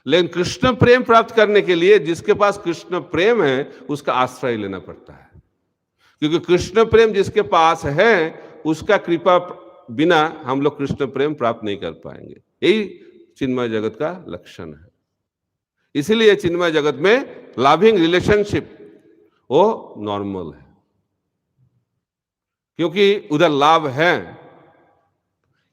लेकिन कृष्ण प्रेम प्राप्त करने के लिए जिसके पास कृष्ण प्रेम है उसका आश्रय लेना पड़ता है। क्योंकि कृष्ण प्रेम जिसके पास है उसका कृपा बिना हम लोग कृष्ण प्रेम प्राप्त नहीं कर पाएंगे। यही चिन्मय जगत का लक्षण है। इसीलिए चिन्मय जगत में लविंग रिलेशनशिप वो नॉर्मल है, क्योंकि उधर लाभ है,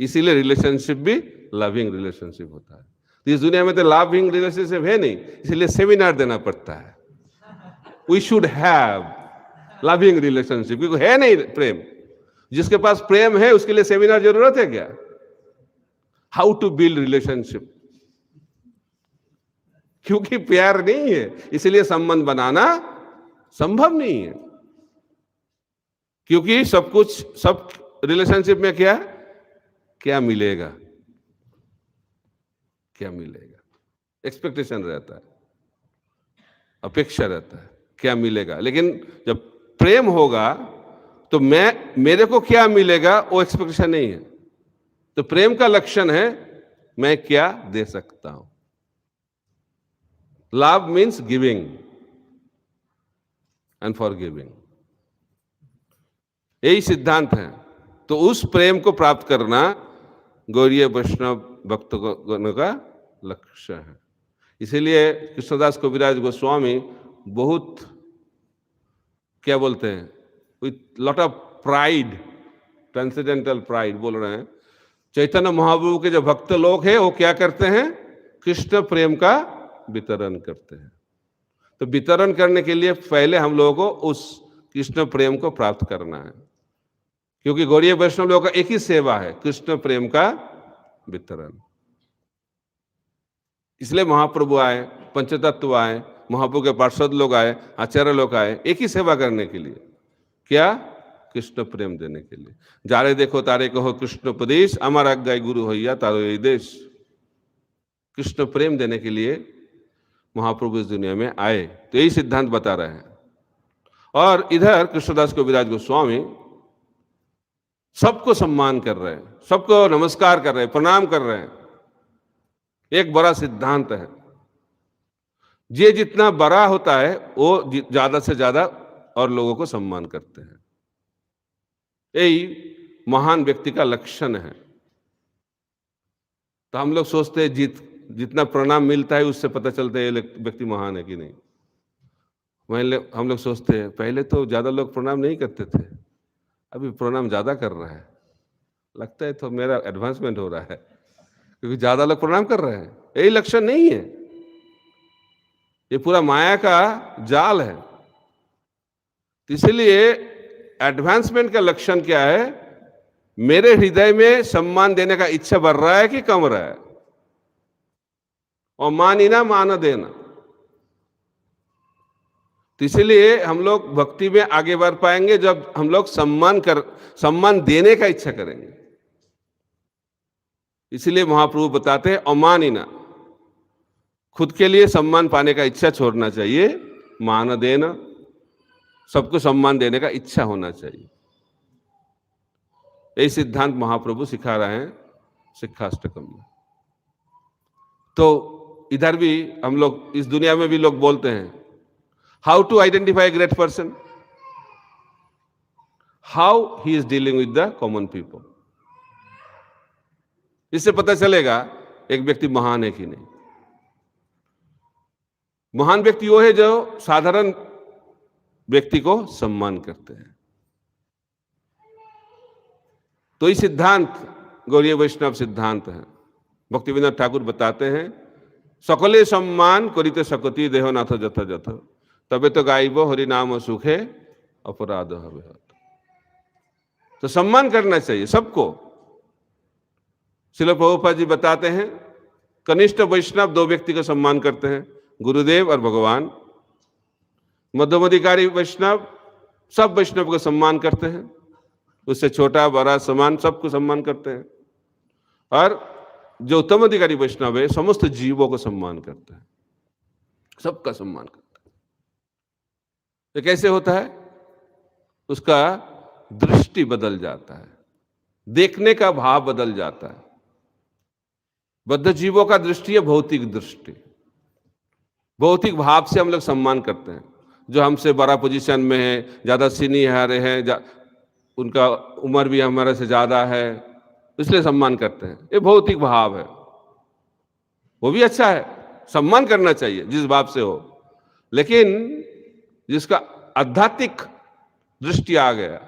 इसीलिए रिलेशनशिप भी लविंग रिलेशनशिप होता है। तो इस दुनिया में तो लविंग रिलेशनशिप है नहीं, इसलिए सेमिनार देना पड़ता है। We should have loving relationship, क्योंकि है नहीं प्रेम। जिसके पास प्रेम है उसके लिए सेमिनार जरूरत है क्या? How to build relationship. क्योंकि प्यार नहीं है इसलिए संबंध बनाना संभव नहीं है। क्योंकि सब कुछ, सब रिलेशनशिप में क्या क्या मिलेगा, क्या मिलेगा, एक्सपेक्टेशन रहता है, अपेक्षा रहता है क्या मिलेगा। लेकिन जब प्रेम होगा तो मेरे को क्या मिलेगा वो एक्सपेक्टेशन नहीं है। तो प्रेम का लक्षण है मैं क्या दे सकता हूं। Love means giving and forgiving, यही सिद्धांत है। तो उस प्रेम को प्राप्त करना गौड़ीय वैष्णव भक्तगण का लक्ष्य है। इसीलिए कृष्णदास कविराज गोस्वामी बहुत क्या बोलते हैं, with lot of pride, transcendental pride बोल रहे हैं, चैतन्य महाप्रभु के जो भक्त लोग हैं वो क्या करते हैं, कृष्ण प्रेम का वितरण करते हैं। तो वितरण करने के लिए पहले हम लोगों को उस कृष्ण प्रेम को प्राप्त करना है, क्योंकि गौड़ीय वैष्णव लोगों का एक ही सेवा है, कृष्ण प्रेम का वितरण। इसलिए महाप्रभु आए, पंचतत्व आए, महाप्रभु के पार्षद लोग आए, आचार्य लोग आए, एक ही सेवा करने के लिए, क्या, कृष्ण प्रेम देने के लिए। जारे देखो तारे कहो कृष्ण उपदेश, अमर आज्ञा गुरु होइया तारो ये देश। कृष्ण प्रेम देने के लिए महाप्रभु इस दुनिया में आए, तो यही सिद्धांत बता रहे हैं। और इधर कृष्णदास कविराज गोस्वामी सबको सम्मान कर रहे हैं, सबको नमस्कार कर रहे हैं, प्रणाम कर रहे हैं। एक बड़ा सिद्धांत है, ये जितना बड़ा होता है वो ज्यादा से ज्यादा और लोगों को सम्मान करते हैं। यही महान व्यक्ति का लक्षण है। तो हम लोग सोचते हैं जितना प्रणाम मिलता है उससे पता चलता है ये व्यक्ति महान है कि नहीं। हम लोग सोचते हैं पहले तो ज्यादा लोग प्रणाम नहीं करते थे, अभी प्रणाम ज्यादा कर रहा है, लगता है तो मेरा एडवांसमेंट हो रहा है, क्योंकि ज्यादा लोग प्रणाम कर रहे हैं। यही लक्षण नहीं है, ये पूरा माया का जाल है। इसलिए एडवांसमेंट का लक्षण क्या है, मेरे हृदय में सम्मान देने का इच्छा बढ़ रहा है कि कम रहा है। और मानिना मान देना, तो इसलिए हम लोग भक्ति में आगे बढ़ पाएंगे जब हम लोग सम्मान देने का इच्छा करेंगे। इसलिए महाप्रभु बताते हैं अमानिना, खुद के लिए सम्मान पाने का इच्छा छोड़ना चाहिए, मान देना, सबको सम्मान देने का इच्छा होना चाहिए। यही सिद्धांत महाप्रभु सिखा रहे हैं शिक्षाष्टकम में। तो इधर भी हम लोग, इस दुनिया में भी लोग बोलते हैं how to identify a great person, how he is dealing with the common people. इससे पता चलेगा एक व्यक्ति महान है कि नहीं। महान व्यक्ति वो है जो साधारण व्यक्ति को सम्मान करते हैं। तो ये सिद्धांत गौड़ीय वैष्णव सिद्धांत है। भक्तिविनोद ठाकुर बताते हैं सकले सम्मान करिते सकति देहनाथ जथ जथ, तबे तो गाइबो हरि नाम सुखे अपराध हवे। तो सम्मान करना चाहिए सबको। श्रील प्रभुपाद जी बताते हैं कनिष्ठ वैष्णव दो व्यक्ति का सम्मान करते हैं, गुरुदेव और भगवान। मध्यमाधिकारी वैष्णव सब वैष्णव को सम्मान करते हैं, उससे छोटा बड़ा समान सबको सम्मान करते हैं। और जो उत्तम अधिकारी वैष्णव है समस्त जीवों को सम्मान करता है, सबका सम्मान करता है। तो कैसे होता है, उसका दृष्टि बदल जाता है, देखने का भाव बदल जाता है। बद्ध जीवों का दृष्टि है भौतिक दृष्टि, भौतिक भाव से हम लोग सम्मान करते हैं। जो हमसे बड़ा पोजीशन में है, ज्यादा सीनियर है, उनका उम्र भी हमारे से ज्यादा है, इसलिए सम्मान करते हैं। ये भौतिक भाव है, वो भी अच्छा है, सम्मान करना चाहिए जिस भाव से हो। लेकिन जिसका आध्यात्मिक दृष्टि आ गया,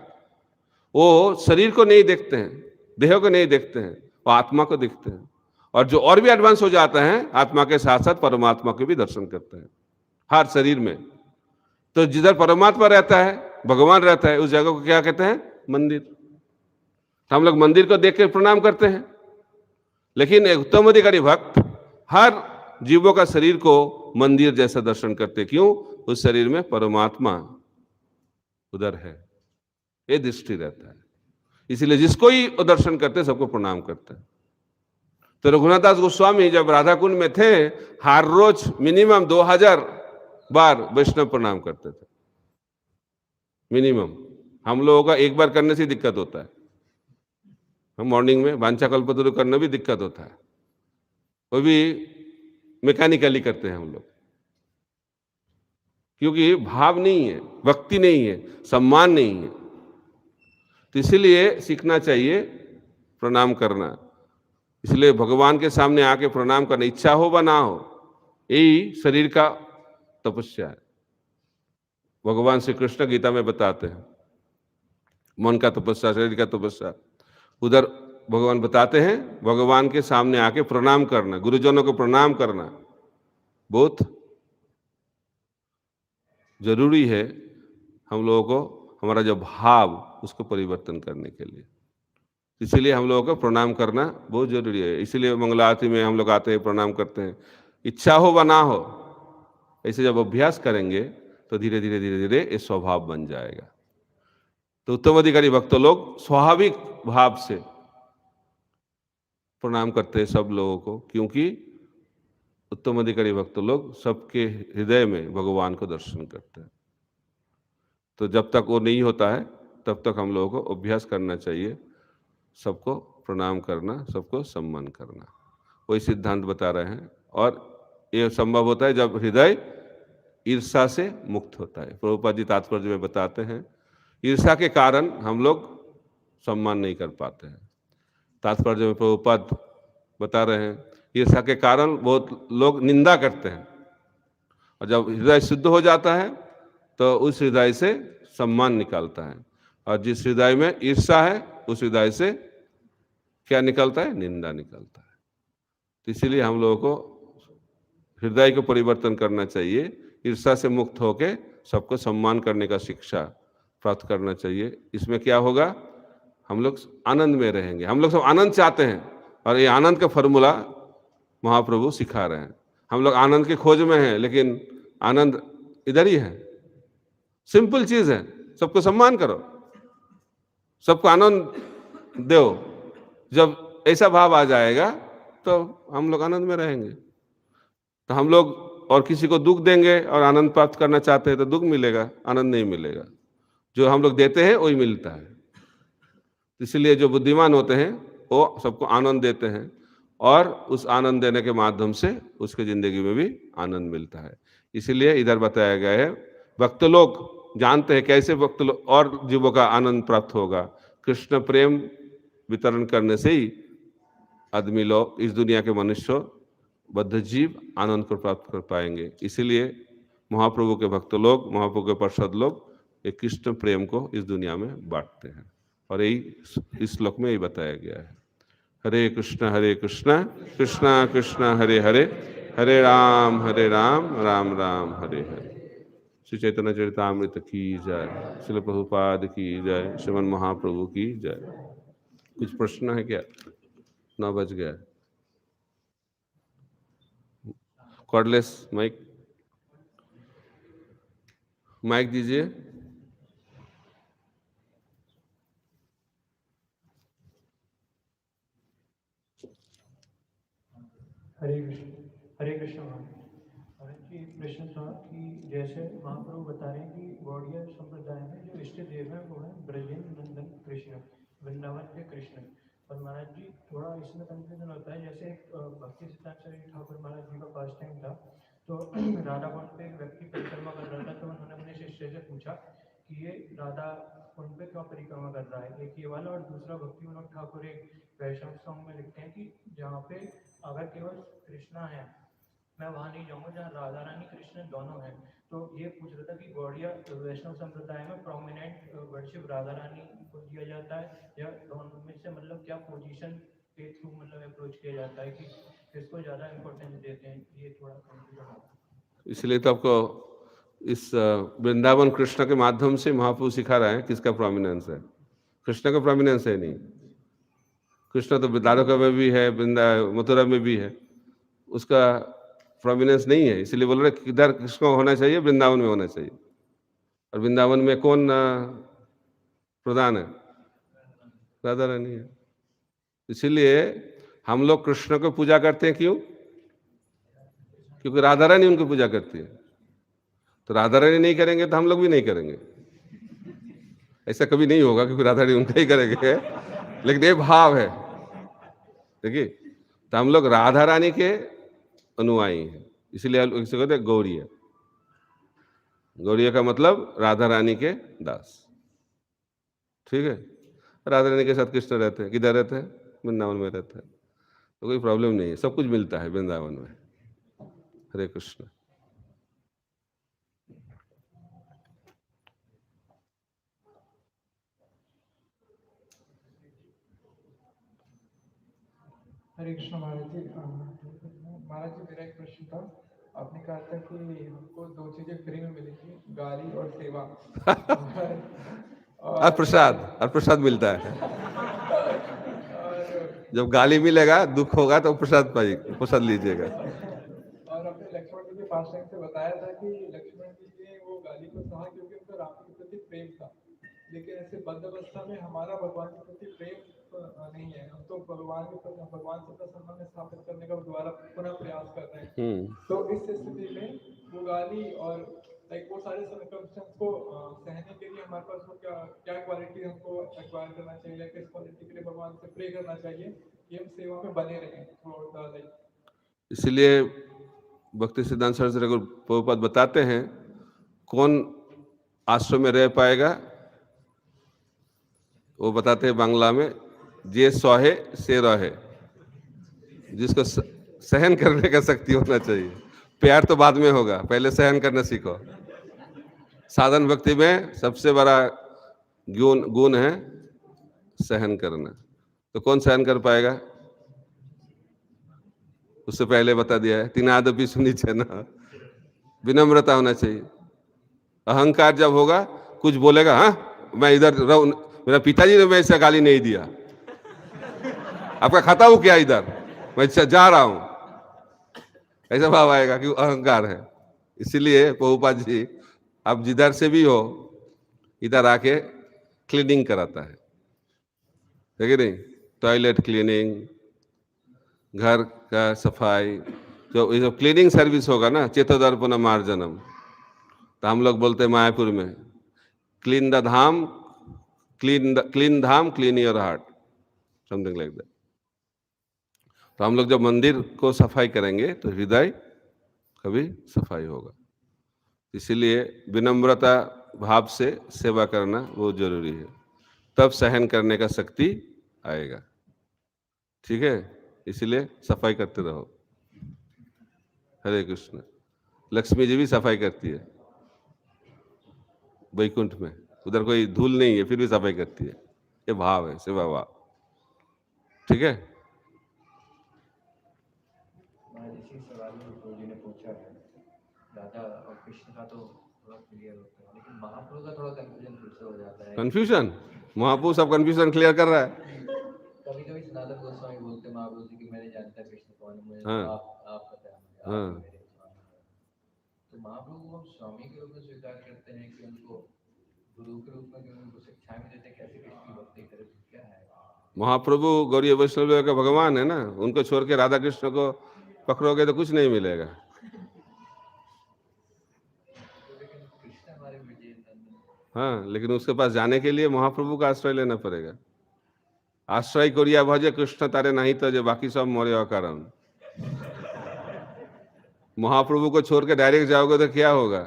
वो शरीर को नहीं देखते हैं, देह को नहीं देखते हैं, वो आत्मा को देखते हैं। और जो और भी एडवांस हो जाता है, आत्मा के साथ साथ परमात्मा के भी दर्शन करते हैं हर शरीर में। तो जिधर परमात्मा रहता है, भगवान रहता है, उस जगह को क्या कहते हैं, मंदिर। हम लोग मंदिर को देख के प्रणाम करते हैं, लेकिन एक उत्तम अधिकारी भक्त हर जीवों का शरीर को मंदिर जैसा दर्शन करते। क्यों? उस शरीर में परमात्मा उधर है, ये दृष्टि रहता है। इसलिए जिसको ही दर्शन करते सबको प्रणाम करते हैं। तो रघुनाथ दास गोस्वामी जब राधा कुंड में थे, हर रोज मिनिमम 2000 बार वैष्णव प्रणाम करते थे, मिनिमम। हम लोगों का एक बार करने से दिक्कत होता है, हम मॉर्निंग में वांछाकल्पतरु करना भी दिक्कत होता है, वो भी मैकेनिकली करते हैं हम लोग, क्योंकि भाव नहीं है, भक्ति नहीं है, सम्मान नहीं है। तो इसीलिए सीखना चाहिए प्रणाम करना। इसलिए भगवान के सामने आके प्रणाम करना, इच्छा हो व ना हो, यही शरीर का तपस्या है। भगवान श्री कृष्ण गीता में बताते हैं मन का तपस्या, शरीर का तपस्या। उधर भगवान बताते हैं भगवान के सामने आके प्रणाम करना, गुरुजनों को प्रणाम करना बहुत जरूरी है हम लोगों को, हमारा जो भाव उसको परिवर्तन करने के लिए। इसीलिए हम लोगों को प्रणाम करना बहुत जरूरी है। इसीलिए मंगला आरती में हम लोग आते हैं, प्रणाम करते हैं, इच्छा हो व ना हो। ऐसे जब अभ्यास करेंगे तो धीरे धीरे धीरे धीरे ये स्वभाव बन जाएगा। तो उत्तम अधिकारी भक्त लोग स्वाभाविक भाव से प्रणाम करते हैं सब लोगों को, क्योंकि उत्तम अधिकारी भक्त लोग सबके हृदय में भगवान को दर्शन करते हैं। तो जब तक वो नहीं होता है तब तक हम लोगों को अभ्यास करना चाहिए, सबको प्रणाम करना, सबको सम्मान करना। वही सिद्धांत बता रहे हैं। और ये संभव होता है जब हृदय ईर्ष्या से मुक्त होता है। प्रभुपाद जी तात्पर्य में बताते हैं ईर्ष्या के कारण हम लोग सम्मान नहीं कर पाते हैं। तात्पर्य में प्रभुपाद बता रहे हैं ईर्ष्या के कारण बहुत लोग निंदा करते हैं, और जब हृदय शुद्ध हो जाता है तो उस हृदय से सम्मान निकलता है, और जिस हृदय में ईर्ष्या है उस हृदय से क्या निकलता है? निंदा निकलता है। तो इसीलिए हम लोगों को हृदय को परिवर्तन करना चाहिए, ईर्ष्या से मुक्त होकर सबको सम्मान करने का शिक्षा प्राप्त करना चाहिए। इसमें क्या होगा? हम लोग आनंद में रहेंगे। हम लोग सब आनंद चाहते हैं, और ये आनंद का फॉर्मूला महाप्रभु सिखा रहे हैं। हम लोग आनंद के खोज में हैं, लेकिन आनंद इधर ही है। सिंपल चीज है, सबको सम्मान करो, सबको आनंद दो। जब ऐसा भाव आ जाएगा तो हम लोग आनंद में रहेंगे। तो हम लोग और किसी को दुख देंगे और आनंद प्राप्त करना चाहते हैं तो दुख मिलेगा, आनंद नहीं मिलेगा। जो हम लोग देते हैं वही मिलता है। इसलिए जो बुद्धिमान होते हैं वो सबको आनंद देते हैं, और उस आनंद देने के माध्यम से उसके जिंदगी में भी आनंद मिलता है। इसीलिए इधर बताया गया है भक्त लोग जानते हैं कैसे भक्त लोग और जीवों का आनंद प्राप्त होगा। कृष्ण प्रेम वितरण करने से ही आदमी लोग, इस दुनिया के मनुष्य बद्ध जीव आनंद को प्राप्त कर पाएंगे। इसीलिए महाप्रभु के भक्त लोग, महाप्रभु के पार्षद लोग ये कृष्ण प्रेम को इस दुनिया में बांटते हैं, और यही इस श्लोक में यही बताया गया है। हरे कृष्ण कृष्ण कृष्ण हरे हरे, हरे राम राम राम हरे हरे। श्री चैतन्य चरितामृत की जय, श्रील प्रभुपाद की जय, श्रीमन महाप्रभु की जय। कुछ प्रश्न है क्या? 9 बज गया। कॉर्डलेस माइक दीजिए। हरे कृष्ण महाराज जी। प्रश्न था कि जैसे महाप्रभु बता रहे हैं कि गौड़िया संप्रदाय में जो इष्ट देव है वो है ब्रजेंद्र नंदन कृष्ण, वृंदावन के कृष्ण। और महाराज जी थोड़ा इसमें कंफ्यूजन होता है, जैसे भक्ति सिद्धांत ठाकुर महाराज जी का पास टाइम था, तो राधा कुंड पे एक व्यक्ति परिक्रमा कर रहा था, तो उन्होंने अपने शिष्य से पूछा कि ये राधा कुंड पे क्यों परिक्रमा कर रहा है, एक ये वाला। और दूसरा भक्ति विनोद ठाकुर एक वैष्णव सॉन्ग में लिखते हैं कि जहाँ पे अगर केवल कृष्णा है मैं वहाँ नहीं जाऊँगा जहाँ राधा रानी कृष्ण दोनों हैं। तो ये पूछ रहा था कि गौड़िया वैष्णव संप्रदाय में प्रोमिनेंट वर्शिप राधा रानी को दिया जाता है, या दोनों में से मतलब क्या पोजीशन के थ्रू मतलब अप्रोच किया जाता है कि किसको ज़्यादा इम्पोर्टेंस देते हैं? ये थोड़ा कंफ्यूजन होता है। इसलिए तो आपको इस वृंदावन कृष्ण के माध्यम से महाप्रभु सिखा रहे हैं किसका प्रोमिनेंस है। कृष्ण का प्रोमिनेंस है नहीं। कृष्ण तो द्वारका में भी है, मथुरा में भी है, उसका प्रोमिनेंस नहीं है। इसलिए बोल रहे किधर किसको होना चाहिए? वृंदावन में होना चाहिए। और वृंदावन में कौन प्रधान है? राधा रानी है। इसीलिए हम लोग कृष्ण को पूजा करते हैं। क्यों? क्योंकि राधा रानी उनकी पूजा करती है। तो राधा रानी नहीं करेंगे तो हम लोग भी नहीं करेंगे। ऐसा कभी नहीं होगा क्योंकि राधा रानी उनका ही करेंगे। लेकिन ये भाव है, देखिए। तो हम लोग राधा रानी के अनुयायी हैं, इसलिए इसे कहते हैं गौड़ीय। गौड़ीय का मतलब राधा रानी के दास, ठीक है। राधा रानी के साथ कृष्ण रहते हैं, किधर रहते हैं? वृंदावन में रहते हैं, तो कोई प्रॉब्लम नहीं है, सब कुछ मिलता है वृंदावन में। हरे कृष्ण। हरे कृष्ण महाराज जी। महाराज जी, मेरा एक प्रश्न था। आपने कहा था कि हमको दो चीजें फ्री में मिलेंगी, गाली और सेवा। और प्रसाद मिलता है। जब गाली मिलेगा, दुख होगा, तो प्रसाद लीजिएगा। और अपने लक्ष्मण जी के पास टाइम से बताया था कि लक्ष्मण जी ने वो गाली को सहा क्योंकि उनका राम के प्रति प्रेम था, लेकिन ऐसे बद्ध अवस्था में हमारा भगवान के प्रति प्रेम नहीं है। हम तो भगवान से अपना संबंध स्थापित करने का दोबारा पुनः प्रयास कर रहे हैं। तो इस स्थिति में वो गाली और वो सारे सर्कमस्टेंस को सहने के लिए हमारे पास क्या क्वालिटी हमको एक्वायर करना चाहिए, किस क्वालिटी के लिए भगवान से प्रे करना चाहिए कि हम सेवा में बने रहें। इसलिए भक्ति सिद्धांत सरस्वती प्रभुपाद बताते हैं, कौन आश्रम में रह पाएगा, वो बताते हैं बांग्ला में, जे सहे से रहे। जिसको सहन करने का शक्ति होना चाहिए। प्यार तो बाद में होगा, पहले सहन करना सीखो। साधन भक्ति में सबसे बड़ा गुण है सहन करना। तो कौन सहन कर पाएगा? उससे पहले बता दिया है, तीनादपि सुनी ना, विनम्रता होना चाहिए। अहंकार जब होगा, कुछ बोलेगा, हाँ मैं इधर रहूं, मेरा पिताजी ने मैं ऐसा गाली नहीं दिया, आपका खाता हूं क्या इधर, मैं जा रहा हूं, ऐसा भाव आएगा कि अहंकार है। इसीलिए प्रभुपाद जी, आप जिधर से भी हो, इधर आके क्लीनिंग कराता है कि नहीं? टॉयलेट क्लीनिंग, घर का सफाई, जो क्लीनिंग सर्विस होगा ना, चेतोदर्पण मार्जनम, तो हम लोग बोलते हैं मायापुर में, clean the Dham, clean Dham, clean your heart, something like that. तो हम लोग जब मंदिर को सफाई करेंगे तो हृदय कभी सफाई होगा। इसीलिए विनम्रता भाव से सेवा करना बहुत जरूरी है, तब सहन करने का शक्ति आएगा, ठीक है। इसीलिए सफाई करते रहो। हरे कृष्ण। लक्ष्मी जी भी सफाई करती है वैकुंठ में, उधर कोई धूल नहीं है, फिर भी सफाई करती है। ये भाव है, सेवा भाव, ठीक है। इसी सवाल में गुरु जी ने पूछा है, राधा और कृष्ण का तो थोड़ा क्लियर होता है, लेकिन महाप्रभु का थोड़ा कंफ्यूजन फिर से हो जाता है। कंफ्यूजन? महाप्रभु सब कंफ्यूजन क्लियर कर रहा है। कभी कभी सनातन गोस्वामी बोलते हैं महाप्रभु जी कि मैंने जानता कृष्ण कौन है, मुझे हाँ। आप बताएं, हाँ। आप मेरे स्वामी हैं। तो महाप्रभु को हम स्वामी के रूप में स्वीकार करते हैं कि उनको गुरु के रूप में, उनको शिक्षाएं भी देते हैं कैसे कृष्ण की भक्ति करें, क्या है? महाप्रभु गौरी वैष्णव का भगवान है ना, उनको छोड़ के राधा कृष्ण को पकड़ोगे तो कुछ नहीं मिलेगा। हाँ, लेकिन उसके पास जाने के लिए महाप्रभु का आश्रय लेना पड़ेगा। आश्रय करिया भजे कृष्ण तारे नहीं तो जो बाकी सब मोरे अकारण। महाप्रभु को छोड़ के डायरेक्ट जाओगे तो क्या होगा?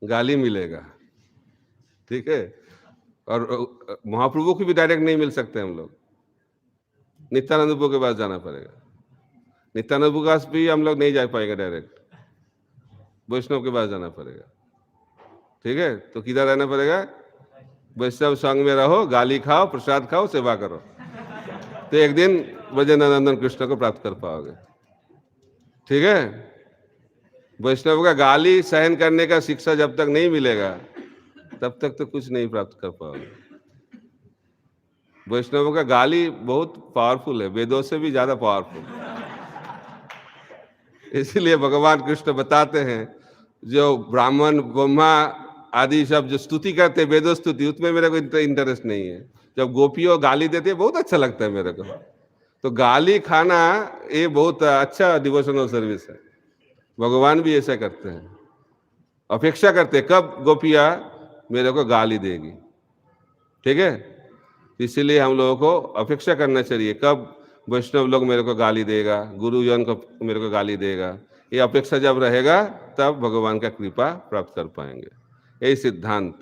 गाली मिलेगा, ठीक है। और महाप्रभु को भी डायरेक्ट नहीं मिल सकते हम लोग, नित्यानंद प्रभु के पास जाना पड़ेगा। नित्यानंद प्रभु के पास भी हम लोग नहीं जा पाएंगे डायरेक्ट, वैष्णव के पास जाना पड़ेगा, ठीक है। तो किधर रहना पड़ेगा? वैष्णव संग में रहो, गाली खाओ, प्रसाद खाओ, सेवा करो, तो एक दिन ब्रजनंदन कृष्ण को प्राप्त कर पाओगे, ठीक है। वैष्णव का गाली सहन करने का शिक्षा जब तक नहीं मिलेगा, तब तक तो कुछ नहीं प्राप्त कर पाओगे। वैष्णव का गाली बहुत पावरफुल है, वेदों से भी ज्यादा पावरफुल। इसलिए भगवान कृष्ण बताते हैं, जो ब्राह्मण ब्रह्मा आदि सब जो स्तुति करते हैं, वेदो स्तुति, उसमें मेरे को इंटरेस्ट नहीं है। जब गोपियों गाली देते हैं बहुत अच्छा लगता है मेरे को। तो गाली खाना ये बहुत अच्छा डिवोशनल सर्विस है। भगवान भी ऐसा करते हैं, अपेक्षा करते हैं कब गोपियां मेरे को गाली देगी, ठीक है। इसीलिए हम लोगों को अपेक्षा करना चाहिए कब वैष्णव लोग मेरे को गाली देगा, गुरुजन को मेरे को गाली देगा। ये अपेक्षा जब रहेगा तब भगवान का कृपा प्राप्त कर पाएंगे। यही सिद्धांत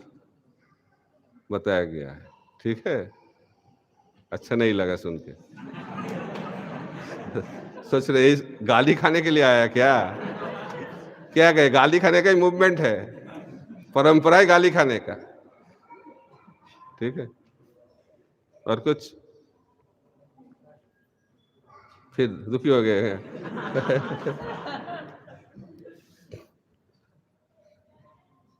बताया गया है। ठीक है, अच्छा नहीं लगा सुन के? सोच रहे गाली खाने के लिए आया क्या? क्या कहे, गाली खाने का ही मूवमेंट है, परंपरा है गाली खाने का। ठीक है, और कुछ? फिर दुखी हो गए हैं।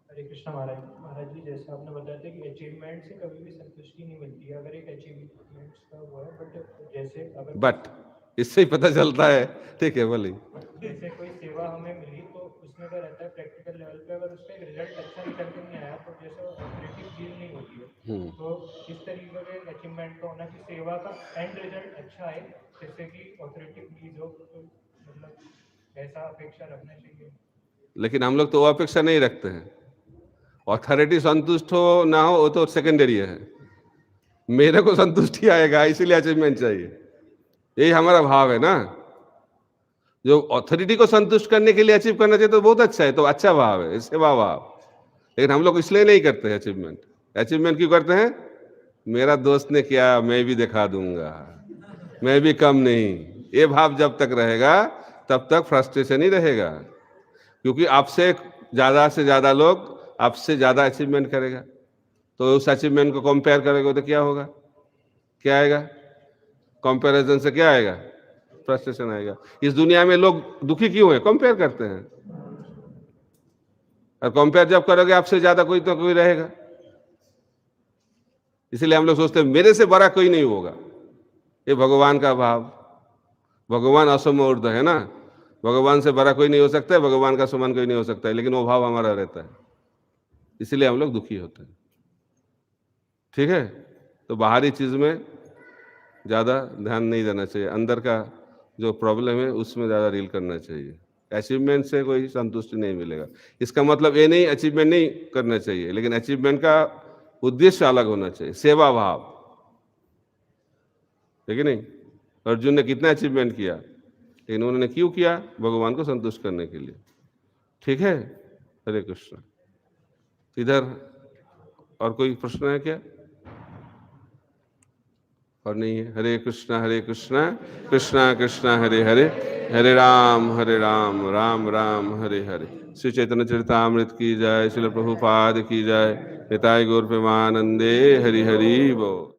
हरे कृष्णा महाराज। महाराज जी, जैसे आपने बताया था कि अचीवमेंट से कभी भी संतुष्टि नहीं मिलती है, अगर एक अचीवमेंट्स का हुआ है, बट जैसे अगर बट इससे ही पता चलता है। ठीक है, बोलिए। जैसे कोई सेवा हमें मिली तो उसमें क्या रहता है, प्रैक्टिकल लेवल पे अगर उसका एक रिजल्ट अच्छा निकल के नहीं आया तो जैसे ऑथोरिटी फील नहीं होती है। तो इस तरीके का एक अचीवमेंट का होना कि सेवा का एंड रिजल्ट अच्छा आए, जिससे कि ऑथोरिटी प्लीज हो, तो मतलब ऐसा अपेक्षा रखना चाहिए। लेकिन हम लोग तो वो अपेक्षा नहीं रखते हैं। अथॉरिटी संतुष्ट हो ना हो वो तो सेकेंडरी है, मेरे को संतुष्टि आएगा इसलिए अचीवमेंट चाहिए। यही हमारा भाव है ना। जो अथॉरिटी को संतुष्ट करने के लिए अचीव करना चाहिए तो बहुत अच्छा है, तो अच्छा भाव है, सेवा भाव। लेकिन हम लोग इसलिए नहीं करते हैं अचीवमेंट। अचीवमेंट क्यों करते हैं? मेरा दोस्त ने किया मैं भी दिखा दूंगा, मैं भी कम नहीं। ये भाव जब तक रहेगा तब तक फ्रस्ट्रेशन ही रहेगा, क्योंकि आपसे ज्यादा से ज्यादा लोग आपसे ज्यादा अचीवमेंट करेगा, तो उस अचीवमेंट को कंपेयर करेगा तो क्या होगा? क्या आएगा? कंपैरिजन से क्या आएगा? फ्रस्ट्रेशन आएगा। इस दुनिया में लोग दुखी क्यों हैं? कंपेयर करते हैं। और कंपेयर जब करोगे आपसे ज्यादा कोई तो कोई रहेगा, इसलिए हम लोग सोचते हैं मेरे से बड़ा कोई नहीं होगा। ये भगवान का भाव। भगवान असमूर्ध है ना, भगवान से बड़ा कोई नहीं हो सकता है, भगवान का समान कोई नहीं हो सकता है, लेकिन वो भाव हमारा रहता है, इसलिए हम लोग दुखी होते हैं। ठीक है, तो बाहरी चीज में ज्यादा ध्यान नहीं देना चाहिए, अंदर का जो प्रॉब्लम है उसमें ज्यादा डील करना चाहिए। अचीवमेंट से कोई संतुष्टि नहीं मिलेगा। इसका मतलब ये नहीं अचीवमेंट नहीं करना चाहिए, लेकिन अचीवमेंट का उद्देश्य अलग होना चाहिए, सेवा भाव। ठीक है नहीं? अर्जुन ने कितना अचीवमेंट किया, लेकिन उन्होंने क्यों किया? भगवान को संतुष्ट करने के लिए। ठीक है, हरे कृष्ण। इधर और कोई प्रश्न है क्या? और नहीं है? हरे कृष्णा कृष्णा कृष्णा हरे हरे, हरे राम राम राम हरे हरे। श्री चैतन्य चरितामृत की जय, श्रील प्रभुपाद की जय, निताय गौर प्रेमानंदे, हरि हरि बोल।